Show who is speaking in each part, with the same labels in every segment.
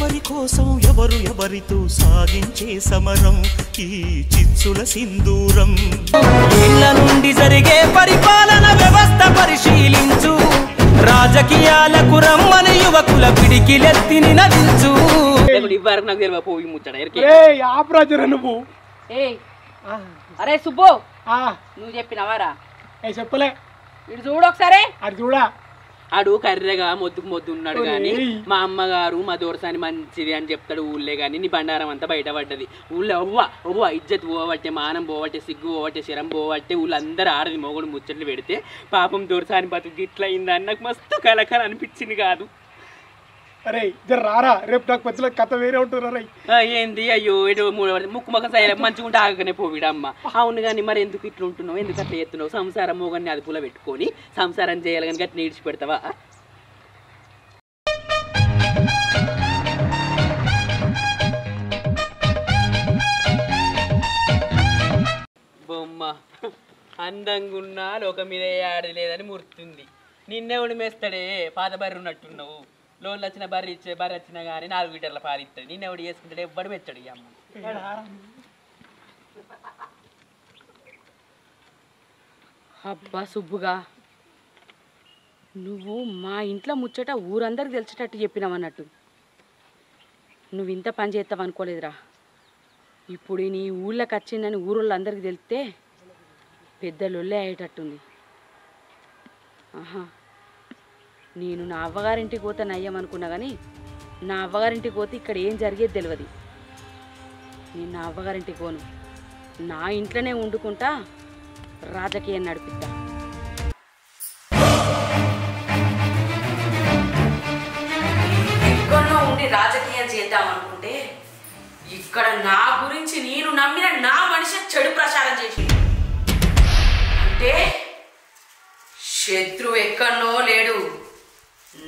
Speaker 1: ఎవరి కోసం ఎవరు ఎవరితో సాగించే సమరం ఈ చిచ్చుల సింధూరం. ఇళ్ళ నుండి జరిగే పరిపాలన వ్యవస్థ పరిశీలించు, రాజకీయాలకు రమ్మని యువకుల పిడికిలెత్తి నినదించు.
Speaker 2: అరే సుబ్బు, నువ్వు చెప్పినవారా?
Speaker 3: చెప్పలే.
Speaker 2: ఇటు చూడు ఒకసారి.
Speaker 3: అది చూడా.
Speaker 2: ఆడు కర్రెగా మొద్దుకు మొద్దు ఉన్నాడు గాని మా అమ్మగారు మా దోరసాని మంచిది అని చెప్తాడు ఊళ్ళే గాని నీ బండారం అంతా బయటపడ్డది. ఊళ్ళో ఒవ్వ ఇజ్జత్ పోవట్టే, మానం పోవట్టే, సిగ్గు పోవట్టే, శరం పోవట్టే, ఊళ్ళందరూ ఆడది మొగుడు ముచ్చట్లు పెడితే పాపం దోరసాని బతుకు ఇట్లా అయిందని నాకు మస్తు కలకల అనిపించింది కాదు.
Speaker 3: అరే ఇద్దరు రారా, రేపు నాకు మధ్యలో కథ వేరే ఉంటున్నారా?
Speaker 2: ఏంది అయ్యో ఏదో ముక్కు మొక్క సై మంచిగా ఆగనే పోవిడమ్మ. అవును కానీ మరి ఎందుకు ఇట్లా ఉంటున్నావు, ఎందుకు అట్లా ఎత్తున్నావు? సంసారం మోగాన్ని అదుపులో పెట్టుకొని సంసారం చేయాలి కానీ అట్లా నీడిచి పెడతావా? బొమ్మ అందంగా ఉన్నా లోకం మీద ఆడలేదని ముర్తుంది. నిన్నెవడు మేస్తాడే, పాత బర్రె ఉన్నట్టున్నావు. లోన్లు వచ్చిన బర్రె ఇచ్చే బర్రె వచ్చినా కానీ 4 లీటర్ల పాలు ఇస్తాడు. నిన్న ఎవడు చేసుకుంటాడు, ఎవ్వడు మెచ్చాడు. ఈ అమ్మ
Speaker 4: అబ్బా సుబ్బుగా, నువ్వు మా ఇంట్లో ముచ్చట ఊరందరికి తెలిసేటట్టు చెప్పినావన్నట్టు. నువ్వు ఇంత పని చేస్తావు అనుకోలేదురా. ఇప్పుడు నీ ఊళ్ళోకి వచ్చిందని ఊరోళ్ళందరికీ తెలిస్తే పెద్ద లొల్లే అయ్యేటట్టుంది. ఆహా, నేను నా అవ్వగారింటికి పోతే నయ్యమనుకున్నా కానీ నా అవ్వగారింటికి పోతే ఇక్కడ ఏం జరిగేది తెలియదు. నేను నా అవ్వగారింటికి పోను, నా ఇంట్లోనే వండుకుంటా రాజకీయం నడిపిస్తా. ఎక్కడో ఉండి రాజకీయం చేద్దామనుకుంటే ఇక్కడ నా గురించి నేను నమ్మిన నా మనిషి చెడు ప్రచారం చేసి, అంటే శత్రువు ఎక్కడనో లేడు,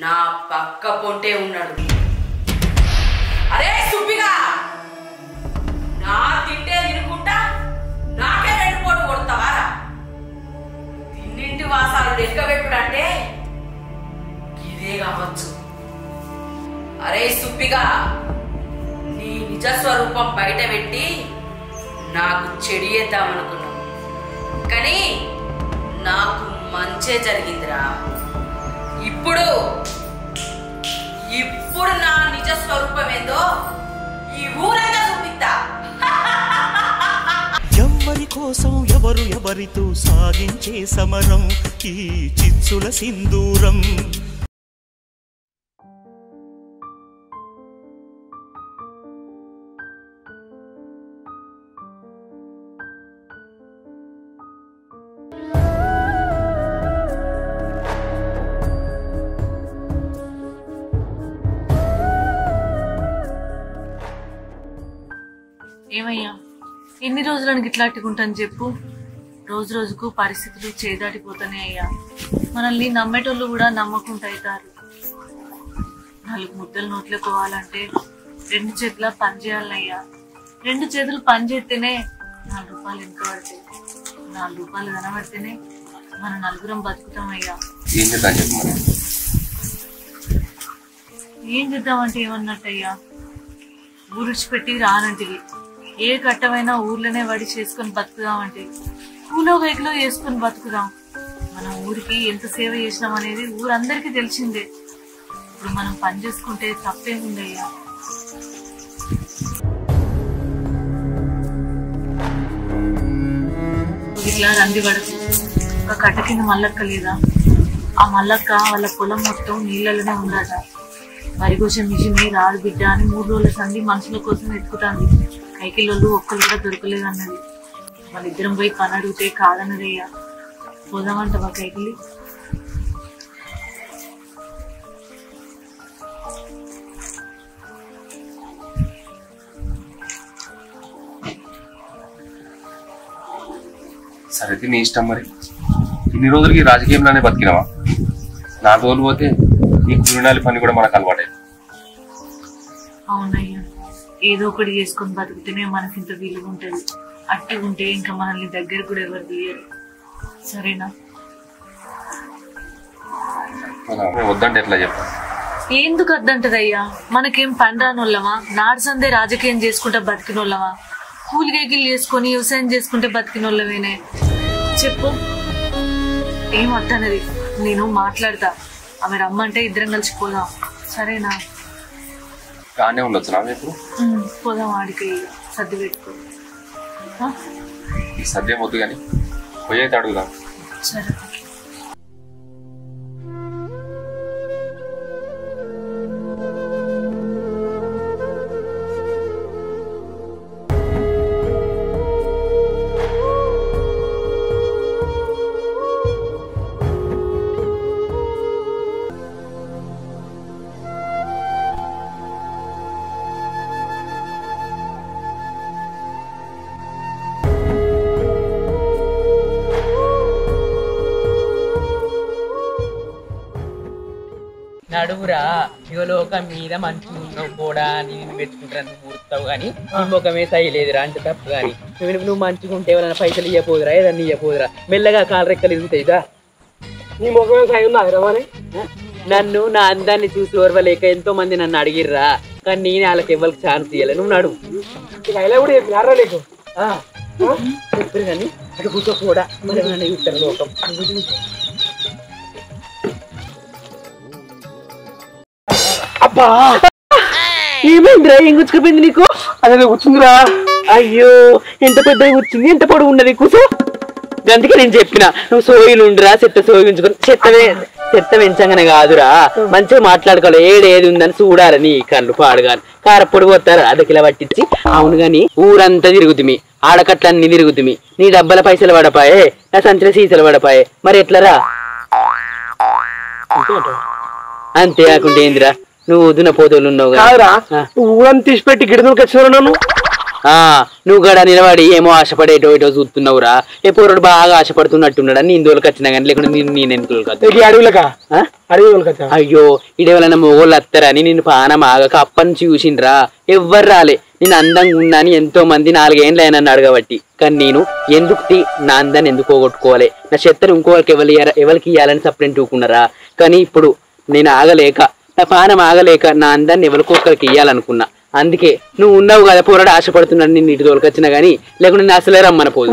Speaker 4: నా పక్క పొంటే ఉన్నాడు. అరే సుబ్బిగా, నా తింటే తినుకుంటా నాకే 2 పోటు కొడతావారా? తిన్నింటి వాసాలు లెక్క పెట్టుడంటే ఇదే కావచ్చు. అరే సుబ్బిగా, నీ నిజ స్వరూపం బయట పెట్టి నాకు చెడియేద్దామనుకున్నావు, కానీ నాకు మంచే జరిగిందిరా. ఇప్పుడు నా నిజ స్వరూపం ఏందో ఈ ఊరంతా చూపిస్తా.
Speaker 1: ఎవరి కోసం ఎవరు ఎవరితో సాగించే సమరం ఈ చిచ్చుల సింధూరం.
Speaker 5: ఏమయ్యా, ఎన్ని రోజులను గిట్లాట్టుకుంటాను చెప్పు? రోజు రోజుకు పరిస్థితులు చేదాటిపోతానే అయ్యా. మనల్ని నమ్మేటోళ్ళు కూడా నమ్మకుండా అవుతారు. 4 ముద్దలు నోట్లోకి పోవాలంటే 2 చేతుల పని చేయాలయ్యా. 2 చేతులు పని చేస్తేనే 4 రూపాయలు వెనుక పడతాయి. 4 రూపాయలు కనబడితేనే మన నలుగురం బతుకుతామయ్యా. ఏం చేద్దామంటే ఏమన్నట్టయ్యా, ఊరిడిచిపెట్టి రానంటివి. ఏ కట్టమైనా ఊర్లోనే వడి చేసుకుని బతుకుదామంటే కూలో గైట్లో చేసుకుని బతుకుదాం. మనం ఊరికి ఎంత సేవ చేసినాం అనేది ఊరందరికీ తెలిసిందే. ఇప్పుడు మనం పని చేసుకుంటే తప్పేముందయ్యా? ఇట్లా రంది పడకు. ఒక కట్ట కింద మల్లక్క లేదా? ఆ మల్లక్క వాళ్ళ పొలం మొత్తం నీళ్ళలోనే ఉండట. వరి కోసే మిషన్ రాదు బిడ్డ అని 3 రోజుల సంది మనుషుల కోసం ఎత్తుకుతాంది. కైకిలోళ్ళు ఒక్కరు కూడా దొరకలేదు అన్నది. వాళ్ళిద్దరం పోయి పని అడిగితే కాదన్నదయ్యా. పోదామంటావా కైకిలి?
Speaker 6: సరే నీ ఇష్టం. మరి ఇన్ని రోజులకి రాజకీయంలోనే బతికినావా? 4 రోజులు పోతే ఈ కూలినాలి పని కూడా మనకు అలవాటే.
Speaker 5: అవునయ్యా, ఏదో ఒకటి చేసుకొని బతుకుతేనే మనకి ఇంత విలువ ఉంటుంది. అట్టి ఉంటే ఇంకా మనల్ని దగ్గర కూడా ఎవరు తీయరు. సరేనా?
Speaker 6: వద్దంటే ఎట్లా చెప్పాలి?
Speaker 5: ఎందుకు అద్దంటదయ్యా? మనకేం పని రానోళ్ళమా? నాడుసందే రాజకీయం చేసుకుంటే బతికినోళ్ళమా? కూలిగేకిలు చేసుకొని వ్యవసాయం చేసుకుంటే బతికినోళ్ళమేనే. చెప్పు, ఏం వద్దన్నది? నేను మాట్లాడతా. ఆమె రమ్మంటే ఇద్దరం కలిసిపోదాం, సరేనా?
Speaker 6: కానీ ఉండొచ్చు నా ఇప్పుడు
Speaker 5: పోదాం ఆడికి, సర్ది పెట్టుకో.
Speaker 6: ఈ సద్య వద్దు కానీ పోయేది అడుగుదాం.
Speaker 5: సరే.
Speaker 2: నడువురా యువలోకం మీద మంచి ఉన్నావు కూడా నేను పెట్టుకుంటాను మూర్తావు కానీ నీ ముఖమే సైలేదురా అంటే తప్పు కానీ నువ్వు మంచిగా ఉంటే ఎవరైనా పైసలు ఇవ్వపోదురా ఏదన్నా ఇవ్వపోదురా మెల్లగా కాలు రెక్కలు ఇరుగుతాయిదా
Speaker 3: నీ ముఖమే సై ఉందా రమని?
Speaker 2: నన్ను నా అందాన్ని చూసి ఓర్వలేక ఎంతో మంది నన్ను అడిగిర్రా కానీ నేను వాళ్ళకి ఎవరికి ఛాన్స్ ఇవ్వలే నువ్వు నడువు
Speaker 3: అయినా కూడా చెప్పినారా నీకు?
Speaker 2: చెప్పారు కానీ అటు కూర్చోకూడా మరి ఏమైనా చూస్తారు లోకం.
Speaker 3: అబ్బా
Speaker 2: ఏమైందిరా ఏం గుచ్చుకుపోయింది నీకు?
Speaker 3: అదే కూర్చుందిరా.
Speaker 2: అయ్యో ఎంత పెద్దగా కూర్చుంది, ఎంత పొడుగు ఉన్నది కూర్చో. అందుకే నేను చెప్పిన నువ్వు సోయిలు ఉండరా చెత్త సోయి ఉంచుకొని చెత్త పెంచగానే కాదురా మంచిగా మాట్లాడుకోవాలి. ఏది ఉందని చూడాలి. నీ కళ్ళు పాడుగాని కారపొడి పోతారు అదకిలా పట్టించి. అవును గాని ఊరంతా తిరుగుతుమి, ఆడకట్లన్నీ తిరుగుతుమి. నీ డబ్బల పైసలు పడపాయే, నా సంచిన సీసలు పడపాయే, మరి ఎట్లరా? అంతే కాకుండా ఏందిరా నువ్వు వదిన పోతోళ్ళు ఉన్నావు
Speaker 3: కాదురా, ఊరని తీసిపెట్టి గిడదలకు వచ్చినారు నన్ను.
Speaker 2: నువ్వు గడ నిలబడి ఏమో ఆశపడి ఎటో ఇటో చూస్తున్నావురా. ఏ పూర్వుడు బాగా ఆశపడుతున్నట్టున్నాడు అని ఇందులోకి వచ్చినా కానీ లేకుండా నేను ఎందుకు
Speaker 3: అడవులకా?
Speaker 2: అయ్యో ఇడేవలన్నా మొగోళ్ళు వస్తారని నేను పానం ఆగక అప్పని చూసిండ్రా. ఎవ్వరు రాలే. నేను అందంగా ఉన్నాని ఎంతో మంది 4 ఏళ్ళు అయినన్ను అడగబట్టి. కానీ నేను ఎందుకు నా అందాన్ని ఎందుకు పోగొట్టుకోవాలి? నా చెత్తను ఇంకోళ్ళకి ఎవరికి ఇవ్వాలని సపరేట్ ఊకున్నారా. కానీ ఇప్పుడు నేను ఆగలేక, నా పానం ఆగలేక నా అందాన్ని ఎవరికొక్కరికి ఇవ్వాలనుకున్నా. అందుకే నువ్వు ఉన్నావు కదా పోరాడు ఆశపడుతున్నాడు నేను ఇటు తోలుకొచ్చినా గానీ లేకుండా నేను అసలే రమ్మని పోదు.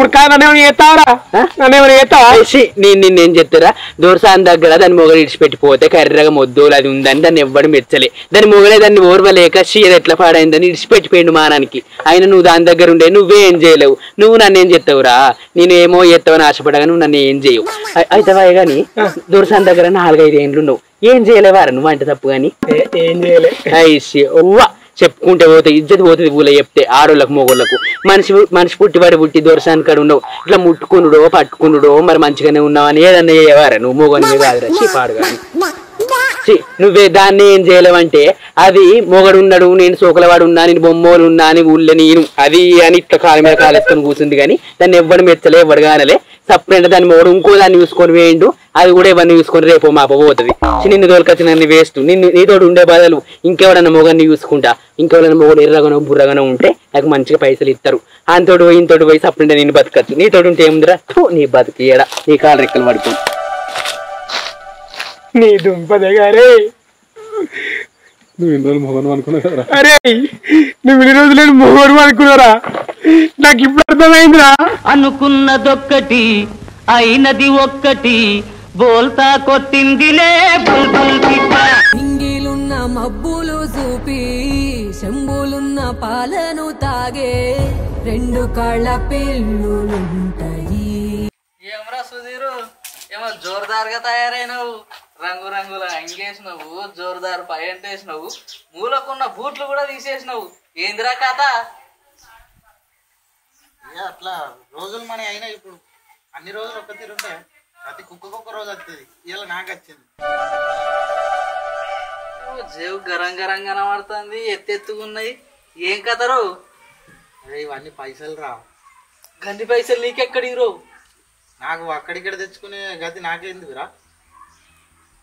Speaker 2: నేనేం చెప్తారా దోరసాన్ దగ్గర దాన్ని మొగలు ఇడిచిపెట్టిపోతే కర్రగా మొద్దోలు అది ఉందని దాన్ని ఎవ్వడం మెచ్చలే. దాని మొగలే దాన్ని ఓర్వలేక చీర ఎట్లా పాడైందని ఇడిచిపెట్టిపోయిండు మానానికి. ఆయన నువ్వు దాని దగ్గర ఉండే నువ్వేం చేయలేవు. నువ్వు నన్ను ఏం చెప్తావురా? నేను ఏమో ఎత్తవని ఆశపడగా నువ్వు నన్ను ఏం చేయవు. అయితే గానీ దోరసాన్ దగ్గర 4-5 ఏండ్లు నువ్వు ఏం చేయలేవారా? నువ్వు అంటే తప్పు గాని
Speaker 3: ఏం చేయలే.
Speaker 2: చెప్పుకుంటే పోతే ఇజ్జత్ పోతుంది ఊళ్ళో చెప్తే. ఆడోళ్ళకు మొగోళ్ళకు మనిషి పుట్టి దొరసాని కాడ ఉండవు. ఇట్లా ముట్టుకునుడో పట్టుకునుడో మరి మంచిగానే ఉన్నావు అని ఏదన్నా చేయవారా? నువ్వు మొగని కాదురా పాడు కానీ నువ్వే దాన్ని ఏం చేయలేవంటే అది మొగడు ఉన్నాడు నేను సోకలవాడు ఉన్నా నేను బొమ్మోలు ఉన్నా అని ఊళ్ళో నేను అది అని ఇట్లా కాలు మీద కాలేసుకొని కూర్చుంది. కానీ దాన్ని ఎవ్వడు మెచ్చలే ఎవ్వడు కానలే. సపరేట్ దాన్ని మొగడు ఇంకో దాన్ని చూసుకొని వేయండు. అది కూడా ఎవరిని చూసుకొని రేపో మాపో పోతుంది. నిన్ను తోలుకొచ్చిన వేస్ట్. నీతోటి ఉండే బదులు ఇంకెవడన్నా మొగన్ని చూసుకుంటా. ఇంకెవరైనా మొగడు ఎర్రగానో బుర్రగానో ఉంటే నాకు మంచిగా పైసలు ఇస్తారు. అంతోటి పోయి ఇంతోటి పోయి సపరేట్ నేను బతకచ్చు. నీతోటి ఉంటే ఏముందిరా నీ బతుకు ఏడ నీ కాలు రెక్కలు పడుతుంది.
Speaker 3: నీ దుంపదే గారే నువ్వు ఎన్ని రోజులు మొగను అనుకున్నావు కదరా? అరే నువ్వు ఇన్ని రోజులు మొగను అనుకున్నారా? నాకు ఇప్పుడు అర్థమైందిరా.
Speaker 7: అనుకున్నదొక్కటి అయినది ఒక్కటి బోల్తా కొట్టిందిలే
Speaker 8: ఇంగిలున్న మబ్బులు చూపి శంభులున్న పాలను తాగే 2 కాళ్ళ పిల్లులుంటాయి.
Speaker 9: ఏమరా సుధీరు, ఏమో జోరుదారుగా తయారైనవు. రంగురంగుల అంగేసినవు, జోరుదారు పైంట్ వేసినవు, మూలకున్న బూట్లు కూడా తీసేసినవు. ఏందిరా కథ?
Speaker 10: అట్లా రోజులు మన అయినా ఇప్పుడు అన్ని రోజులు ఒక్క తీరుంటే ప్రతి కుక్కకొక్క రోజు వస్తుంది. ఇలా నాకు వచ్చింది.
Speaker 9: జేవు గరం గరం కనబడుతుంది, ఎత్తెత్తుకున్నాయి. ఏం కథరు?
Speaker 10: అరే ఇవన్నీ పైసలు రా.
Speaker 9: గంది పైసలు నీకెక్కడి రో?
Speaker 10: నాకు అక్కడిక్కడ తెచ్చుకునే గతి నాకేందుకురా.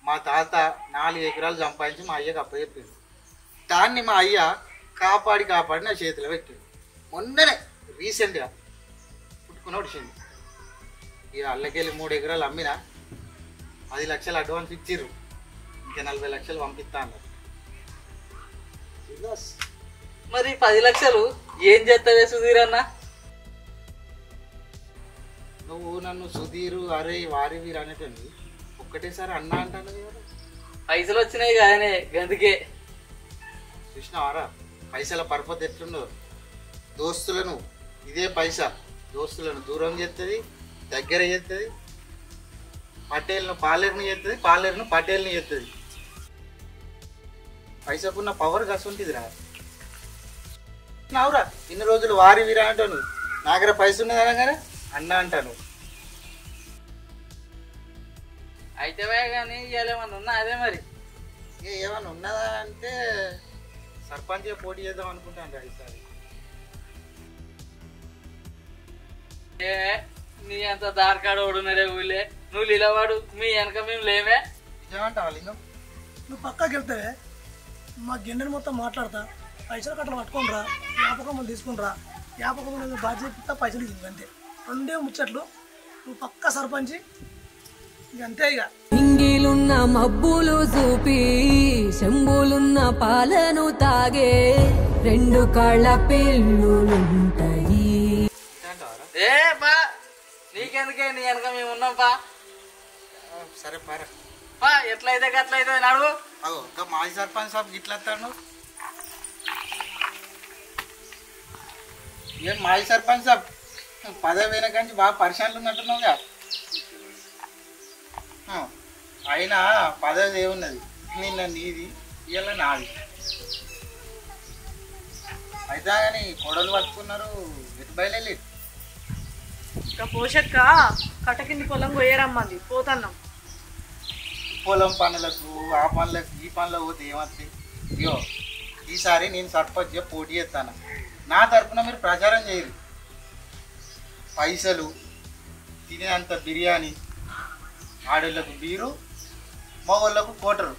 Speaker 10: మా తాత 4 ఎకరాలు సంపాదించి మా అయ్యకి అప్పచెప్పింది. దాన్ని మా అయ్య కాపాడి నా చేతిలో పెట్టింది. మొన్ననే రీసెంట్గా పుట్టుకుని వచ్చింది. ఇక అల్లకెళ్ళి 3 ఎకరాలు అమ్మినా 10 లక్షలు అడ్వాన్స్ ఇచ్చిర్రు. ఇంకా 40 లక్షలు పంపిస్తా అన్నారు.
Speaker 9: మరి 10 లక్షలు ఏం చేస్తావే సుధీర్ అన్న?
Speaker 10: నువ్వు నన్ను సుధీరు అరే వారి వీరు అనేటండి ఒక్కటేసారి అన్న అంటాను కదా.
Speaker 9: పైసలు వచ్చినాయి కదనే గందుకే.
Speaker 10: చూసినావారా పైసల పరపతి ఎట్లుండదు. దోస్తులను ఇదే పైసా దోస్తులను దూరం చేస్తుంది, దగ్గర చేస్తుంది. పటేల్ను పాలేరుని చేస్తుంది, పాలేరును పటేల్ని చేస్తుంది. పైసకున్న పవర్ కసుంటిదిరా. నావురా ఇన్ని రోజులు వారి వీరా అంటాను, నా దగ్గర పైస ఉన్నది అనగానే అన్న అంటాను.
Speaker 9: అయితే కానీ ఇవాళ ఏమన్నా ఉన్నా అదే మరి
Speaker 10: ఏమన్నా ఉన్నదా అంటే సర్పంచ్ పోటీ చేద్దాం అనుకుంటాను ఈసారి.
Speaker 9: నీ అంత దారికాడ ఓడున్నాడే ఊళ్ళే, నువ్వు నిలవాడు మీ వెనక మేము లేవే.
Speaker 10: నిజమంటావా లింగం?
Speaker 11: నువ్వు పక్కకి వెళ్తావే మా గిన్నెని మొత్తం మాట్లాడతా, పైసలు కట్టలు పట్టుకొని రా, జ్ఞాపకం తీసుకుని రా, జ్ఞాపకం బాధ్యత పైసలు ఇవ్వు అంతే. 2 ముచ్చట్లు. నువ్వు పక్క సర్పంచి అంతే. ఇక
Speaker 8: ఇంగిలున్న మబ్బులు చూపి శంబులున్న పాలను తాగే 2 కాళ్ళ పిల్లులుంటాయి.
Speaker 9: ఏ బా నీకెందుకే, నీ వెనక మేము ఉన్నాం పా.
Speaker 10: సరే పారా
Speaker 9: పా, ఎట్లయితే అట్లయితే నడువు.
Speaker 10: ఇంకా మాజీ సర్పంచ్ సాబ్ ఇట్లా వస్తాను. ఏం మాజీ సర్పంచ్ సాబ్ పదవి వెనకంచి బాగా పరిశాన్లు ఉన్నట్టున్నావుగా. అయినా పదవి ఏమున్నది, నిన్న నీది ఇవాళ నాది. అయితే కానీ కొడలు పట్టుకున్నారు, ఎటు బయలుదేరి.
Speaker 5: ఇంకా పోషక్క కట్ట కింది పొలం పోయేరమ్మంది, పోతున్నాం.
Speaker 10: పొలం పనులకు ఆ పనులకు ఈ పనులకు పోతే ఏమవుతుంది? అయ్యో ఈసారి నేను సర్పంచ్ పోటీ చేస్తాను. నా తరఫున మీరు ప్రచారం చేయరు. పైసలు తినేంత బిర్యానీ, ఆడోళ్ళకు బీరు, మగోళ్ళకు కోటరు.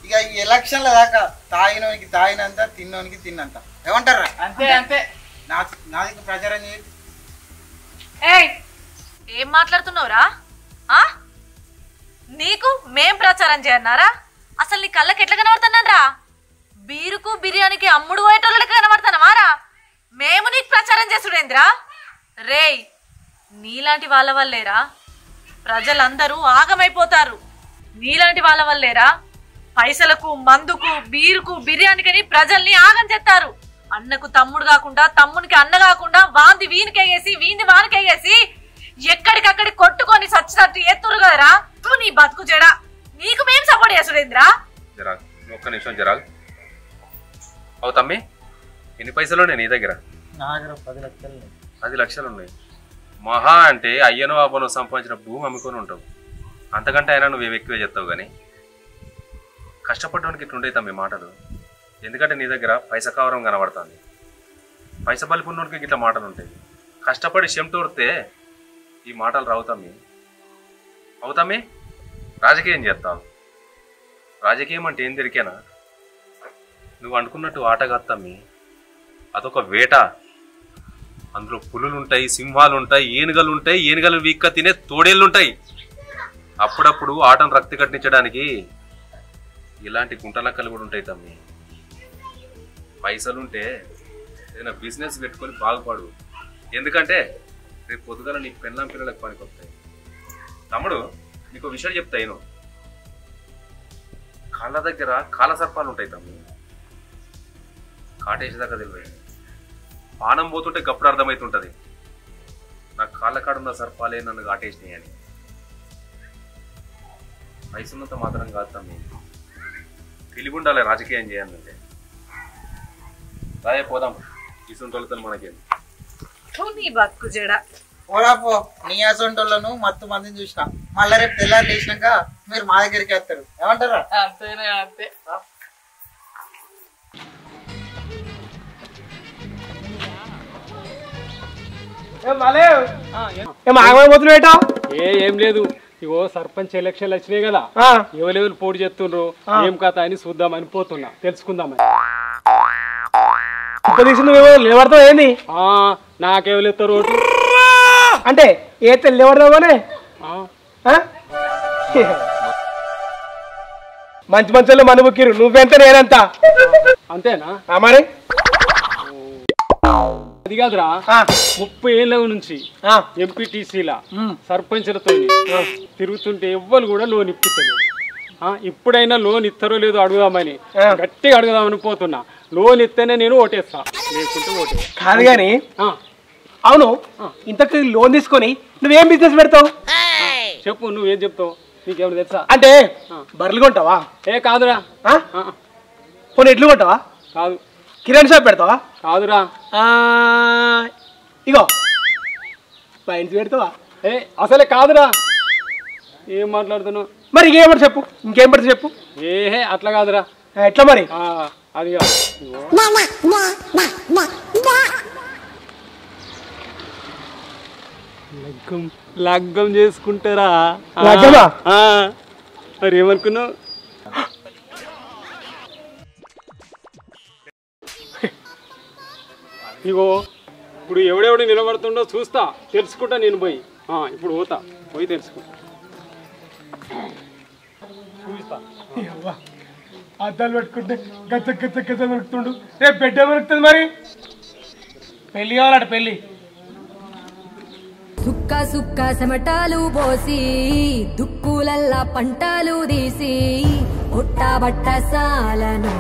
Speaker 10: ఇక ఈ ఎలక్షన్ల దాకా తాగినోనికి తాగినంత, తిన్నోనికి తిన్నంత. ఏమంటారా?
Speaker 9: అంతే అంతే.
Speaker 10: నాదికి ప్రచారం చేయరు.
Speaker 5: ఏయ్ ఏం మాట్లాడుతున్నావురా? నీకు మేం ప్రచారం చేయన్నారా? అసలు నీ కళ్ళకి ఎట్లా కనబడుతున్నారా? బీరుకు బిర్యానీకి అమ్ముడు పోయేటోళ్ళకి కనబడుతున్నావారా? మేము నీకు ప్రచారం చేసుడేంద్రా? రేయ్ నీలాంటి వాళ్ళ వల్లేరా ప్రజలందరూ ఆగమైపోతారు. నీలాంటి వాళ్ళ వల్లేరా పైసలకు, మందుకు, బీరుకు, బిర్యానీకని ప్రజల్ని ఆగం చేస్తారు. అన్నకు తమ్ముడు కాకుండా, తమ్మునికి అన్న కాకుండా, వాంది వీనికేసి, వీంది వానికేసి ఎక్కడికక్కడి కొట్టుకొని సచ్చినట్టు ఎత్తురు కదరా. నువ్వు నీ బతుకు చెడా, నీకు మేం సపోర్ట్ చేసుడేంద్రా?
Speaker 6: జరాగ్ ఒక్క నిమిషం జరాగ్. అవు తమ్మి, ఎన్ని పైసలు ఉన్నాయి నీ దగ్గర?
Speaker 10: నా దగ్గర 10 లక్షలు.
Speaker 6: 10 లక్షలు ఉన్నాయి. మహా అంటే అయ్యనో అబ్బనో సంపాదించిన భూమి అమ్ముకొని ఉంటావు. అంతకంటే అయినా నువ్వు ఎక్కువ చేస్తావు. కానీ కష్టపడడానికి ఇట్లుండే తమ్మి మాటలు. ఎందుకంటే నీ దగ్గర పైస కావరం కనబడుతుంది. పైస బలిపున్నోడికి ఇట్లా మాటలు ఉంటాయి. కష్టపడి చెమటూరితే ఈ మాటలు రావుతామి. అవుతామి రాజకీయం చేస్తావు. రాజకీయం అంటే ఏం దొరికేనా? నువ్వు అనుకున్నట్టు ఆట కాస్తామి. అదొక వేట. అందులో పులులు ఉంటాయి, సింహాలు ఉంటాయి, ఏనుగలు ఉంటాయి, ఏనుగలు వీక్క తినే తోడేళ్ళు ఉంటాయి. అప్పుడప్పుడు ఆటను రక్తి కట్టించడానికి ఇలాంటి గుంటలక్కలు కూడా ఉంటాయి తమ్మి. పైసలుంటే ఏదైనా బిజినెస్ పెట్టుకొని బాగుపడు. ఎందుకంటే రేపు పొద్దుగాల నీ పెళ్ళాం పిల్లలకు పనికొస్తాయి. తమ్ముడు నీకు విషయం చెప్తా. నేను కాళ్ళ దగ్గర కాళ్ళ సర్పాలు ఉంటాయి తమ్మి. కాటేసేదాకా తెలియదు. పానం పోతుంటే గప్పుడు అర్థమవుతుంటది నాకు కాళ్ళ కాడున్న సర్పాలే నన్ను కాటేసినాయి అని. పైసలున్నంత మాత్రం కాదు తమ్మి, తెలివి ఉండాలి రాజకీయం చేయాలంటే. రాయే పోదాం, తీసుకుంటోళ్ళతో మనకేం.
Speaker 5: నీ బతుకు చెడా.
Speaker 10: ఓడాపో నీ అసొంటోళ్ళను మత్తు మందిని చూసిన. మళ్ళీ రేపు తెల్లారి లేచినాక మీరు మా దగ్గరికి వస్తారు. ఏమంటారా?
Speaker 9: అంతేనే అంతే.
Speaker 3: ఆగమైపోతున్నా ఏం లేదు. ఇగో సర్పంచ్ ఎలక్షన్లు వచ్చినాయి కదా, ఎవరెవరు పోటీ చేస్తుండ్రు ఏం కథ అని చూద్దామని పోతున్నా, తెలుసుకుందామని. లేవడతావు ఏంది? నాకెవరు ఓటు అంటే ఏ లేవడతావునే. మంచి మంచి మన బుక్కిరు, నువ్వెంత నేనంతా. అంతేనా మరి అది కాదురా 30 ఏళ్ళ నుంచి ఎంపీటీసీలా సర్పంచ్లతో తిరుగుతుంటే ఎవ్వరు కూడా లోన్ ఇప్పిస్తారు. ఇప్పుడైనా లోన్ ఇస్తారో లేదో అడుగుదామని గట్టిగా అడుగుదామని పోతున్నా. లోన్ ఇస్తేనే నేను ఓటేస్తా, లేకుంటే ఓటే
Speaker 12: కాదు. కానీ అవును, ఇంతకు లోన్ తీసుకొని నువ్వేం బిజినెస్ పెడతావు
Speaker 3: చెప్పు. నువ్వేం చెప్తావు? నీకేమైనా తెలుసా?
Speaker 12: అంటే బర్రెలు కొంటావా?
Speaker 3: కాదురా.
Speaker 12: కొన్ని ఎడ్లు కొంటావా?
Speaker 3: కాదు.
Speaker 12: కిరాణా షాప్ పెడతావా?
Speaker 3: కాదురా.
Speaker 12: ఇగో పైన్స్ పెడతావా?
Speaker 3: అసలే కాదురా. ఏం మాట్లాడుతున్నావు?
Speaker 12: మరి ఇంకేం చెప్పు, ఇంకేం పడితే చెప్పు.
Speaker 3: అట్లా కాదురా.
Speaker 12: ఎట్లా మరి?
Speaker 3: అది లగ్గం చేసుకుంటారా? మరి ఏమనుకున్నావు? ఇగో ఇప్పుడు ఎవడెవడు నిలబడుతుండో చూస్తా, తెలుసుకుంటా. నేను పోయి ఇప్పుడు పోయి తెలుసుకుంటా. చూస్తా.
Speaker 12: అద్దాలు పెట్టుకుంటే గచ్చ గచ్చ గచ్చ దొరుకుతుండు. రేపు బిడ్డ దొరుకుతుంది. మరి పెళ్లి కావాలట. పెళ్లి
Speaker 8: సుక్క సుక్క చెమటాలు పోసి దుక్కులల్లా పంటలు తీసి ఒట్ట బట్ట సాలను